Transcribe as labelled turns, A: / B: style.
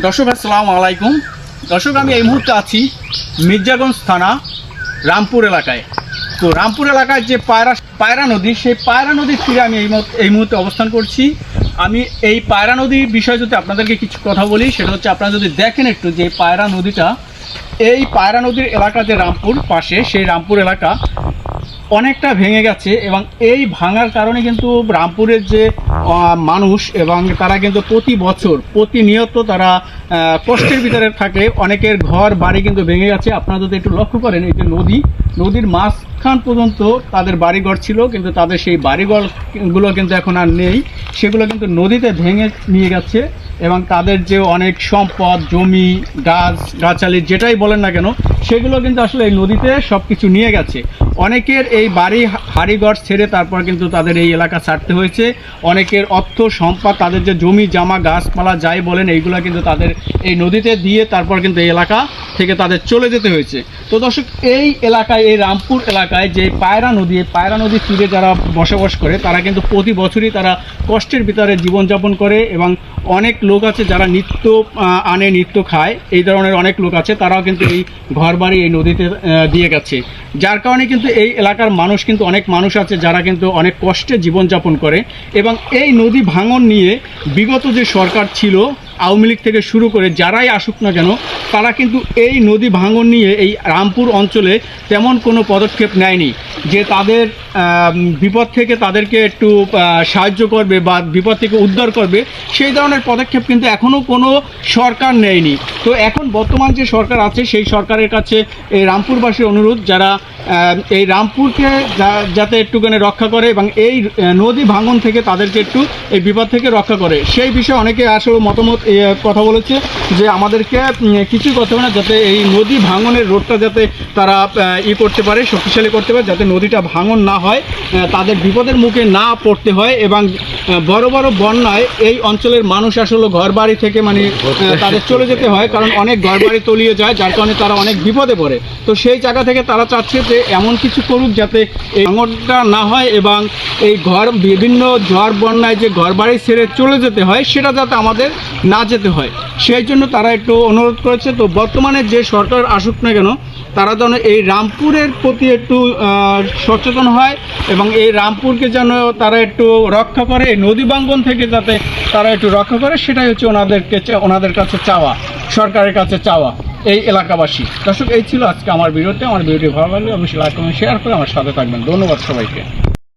A: দর্শক আসসালামু আলাইকুম। দর্শক আমি এই মুহূর্তে আছি মির্জাগঞ্জ থানা রামপুর এলাকায়। তো রামপুর এলাকায় যে পায়রা নদী, সেই পায়রা নদীর তীরে আমি এই মুহূর্তে অবস্থান করছি। আমি এই পায়রা নদীর বিষয়ে যদি আপনাদেরকে কিছু কথা বলি, সেটা হচ্ছে আপনারা যদি দেখেন একটু যে পায়রা নদীটা, এই পায়রা নদীর এলাকা যে রামপুর পাশে, সেই রামপুর এলাকা অনেকটা ভেঙে গেছে এবং এই ভাঙার কারণে কিন্তু রামপুরের যে মানুষ এবং তারা কিন্তু প্রতি বছর প্রতিনিয়ত তারা কষ্টের ভিতরে থাকে। অনেকের ঘর বাড়ি কিন্তু ভেঙে গেছে। আপনারা যদি একটু লক্ষ্য করেন, এই যে নদীর মাঝখান পর্যন্ত তাদের বাড়িঘর ছিল, কিন্তু তাদের সেই বাড়িঘরগুলো কিন্তু এখন আর নেই। সেগুলো কিন্তু নদীতে ভেঙে নিয়ে গেছে এবং তাদের যে অনেক সম্পদ, জমি, গাছালি যেটাই বলেন না কেন, সেগুলো কিন্তু আসলে এই নদীতে সব কিছু নিয়ে গেছে। অনেকের এই হাড়িঘর ছেড়ে তারপর কিন্তু তাদের এই এলাকা ছাড়তে হয়েছে। অনেকের অর্থ সম্পদ, তাদের যে জমি জামা গাছপালা যাই বলেন, এইগুলো কিন্তু তাদের এই নদীতে দিয়ে তারপর কিন্তু এই এলাকা থেকে তাদের চলে যেতে হয়েছে। তো দর্শক, এই এলাকায়, এই রামপুর এলাকায় যে পায়রা নদীর তীরে যারা বসবাস করে, তারা কিন্তু প্রতি বছরই তারা কষ্টের ভিতরে জীবনযাপন করে এবং অনেক লোক আছে যারা নিত্য আনে নিত্য খায়। এই ধরনের অনেক লোক আছে, তারাও কিন্তু এই ঘরবাড়ি এই নদীতে দিয়ে গেছে। যার কারণে কিন্তু এই এলাকার মানুষ কিন্তু অনেক মানুষ আছে যারা কিন্তু অনেক কষ্টে জীবনযাপন করে। এবং এই নদী ভাঙন নিয়ে বিগত যে সরকার ছিল, আওয়ামী লীগ থেকে শুরু করে যারাই আসুক না কেন, তারা কিন্তু এই নদী ভাঙন নিয়ে এই রামপুর অঞ্চলে তেমন কোনো পদক্ষেপ নেয়নি যে তাদের বিপদ থেকে তাদেরকে একটু সাহায্য করবে বা বিপদ থেকে উদ্ধার করবে। সেই ধরনের পদক্ষেপ কিন্তু এখনও কোনো সরকার নেয়নি। তো এখন বর্তমান যে সরকার আছে, সেই সরকারের কাছে এই রামপুরবাসীর অনুরোধ, যারা এই রামপুরকে যাতে একটুখানি রক্ষা করে এবং এই নদী ভাঙন থেকে তাদেরকে একটু এই বিপদ থেকে রক্ষা করে। সেই বিষয়ে অনেকে আসলে মতামত কথা বলেছে যে আমাদেরকে কিছু করতে হবে না, যাতে এই নদী ভাঙনের রোডটা যাতে তারা করতে পারে, শক্তিশালী করতে পারে, যাতে নদীটা ভাঙন না হয়, তাদের বিপদের মুখে না পড়তে হয়। এবং বড় বড় বন্যায় এই অঞ্চলের মানুষ আসলে ঘরবাড়ি থেকে তাদের চলে যেতে হয়, কারণ অনেক ঘরবাড়ি তলিয়ে যায়, যার কারণে তারা অনেক বিপদে পড়ে। তো সেই জায়গা থেকে তারা চাচ্ছে যে এমন কিছু করুক যাতে এই ভাঙনটা না হয় এবং এই বিভিন্ন ঝড় বন্যায় যে ঘরবাড়ি ছেড়ে চলে যেতে হয়, সেটা যাতে আমাদের না যেতে হয়, সেই জন্য তারা একটু অনুরোধ করেছে। তো বর্তমানে যে সরকার আসুক না কেন, তারা যেন এই রামপুরের প্রতি একটু সচেতন হয় এবং এই রামপুরকে যেন তারা একটু রক্ষা করে, নদী ভাঙন থেকে যাতে তারা একটু রক্ষা করে, সেটাই হচ্ছে ওনাদের কাছে চাওয়া, সরকারের কাছে চাওয়া এই এলাকাবাসী। দর্শক, এই ছিল আজকে আমার ভিডিওটি ভালো লাগলে অবশ্যই লাইক কমেন্ট শেয়ার করে আমার সাথে থাকবেন। ধন্যবাদ সবাইকে।